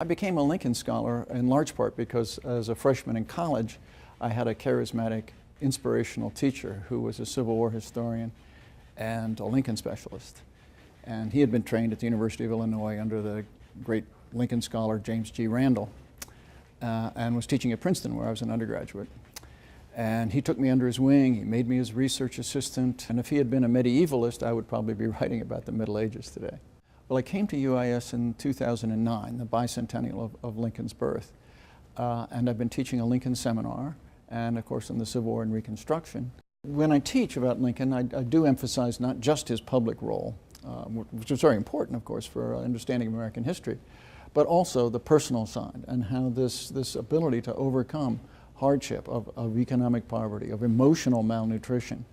I became a Lincoln Scholar in large part because as a freshman in college, I had a charismatic, inspirational teacher who was a Civil War historian and a Lincoln specialist. And he had been trained at the University of Illinois under the great Lincoln scholar James G. Randall and was teaching at Princeton where I was an undergraduate. And he took me under his wing, he made me his research assistant, and if he had been a medievalist, I would probably be writing about the Middle Ages today. Well, I came to UIS in 2009, the bicentennial of Lincoln's birth, and I've been teaching a Lincoln seminar, and of course in the Civil War and Reconstruction. When I teach about Lincoln, I do emphasize not just his public role, which is very important, of course, for understanding American history, but also the personal side and how this ability to overcome hardship, of economic poverty, of emotional malnutrition,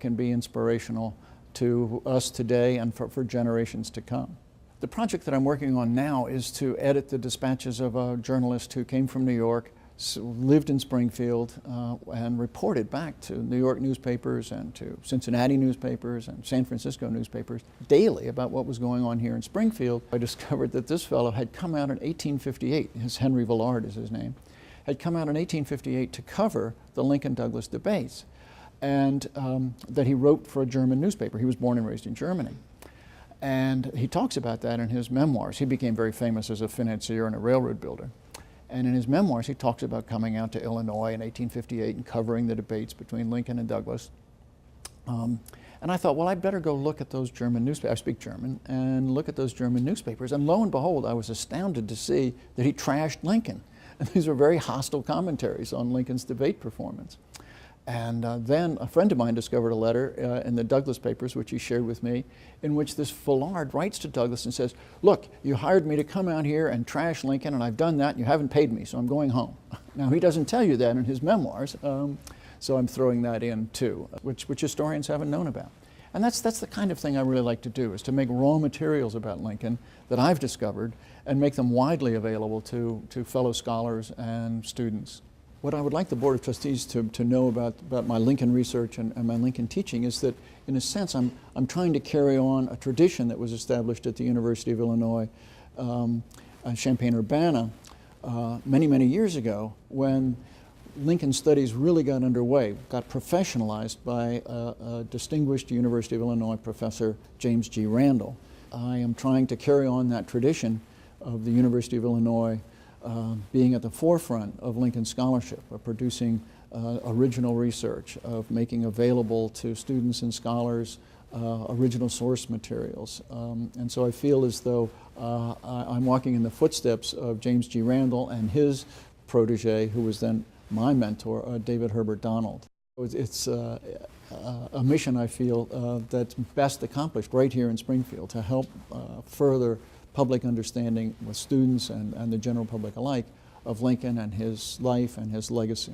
can be inspirational to us today and for generations to come. The project that I'm working on now is to edit the dispatches of a journalist who came from New York, lived in Springfield, and reported back to New York newspapers and to Cincinnati newspapers and San Francisco newspapers daily about what was going on here in Springfield. I discovered that this fellow had come out in 1858, Henry Villard is his name, had come out in 1858 to cover the Lincoln-Douglas debates, and that he wrote for a German newspaper. He was born and raised in Germany. And he talks about that in his memoirs. He became very famous as a financier and a railroad builder. And in his memoirs, he talks about coming out to Illinois in 1858 and covering the debates between Lincoln and Douglas. And I thought, well, I'd better go look at those German newspapers. I speak German, and look at those German newspapers. And lo and behold, I was astounded to see that he trashed Lincoln. And these were very hostile commentaries on Lincoln's debate performance. And then a friend of mine discovered a letter in the Douglas papers, which he shared with me, in which this Villard writes to Douglas and says, look, you hired me to come out here and trash Lincoln, and I've done that, and you haven't paid me, so I'm going home. Now, he doesn't tell you that in his memoirs, so I'm throwing that in too, which historians haven't known about. And that's the kind of thing I really like to do, is to make raw materials about Lincoln that I've discovered and make them widely available to fellow scholars and students. What I would like the Board of Trustees to know about my Lincoln research and my Lincoln teaching is that, in a sense, I'm trying to carry on a tradition that was established at the University of Illinois, Champaign-Urbana, many, many years ago, when Lincoln studies really got underway, got professionalized by a distinguished University of Illinois professor, James G. Randall. I am trying to carry on that tradition of the University of Illinois being at the forefront of Lincoln scholarship, of producing original research, of making available to students and scholars original source materials. And so I feel as though I'm walking in the footsteps of James G. Randall and his protege, who was then my mentor, David Herbert Donald. It's a mission, I feel, that's best accomplished right here in Springfield to help further public understanding with students and the general public alike of Lincoln and his life and his legacy.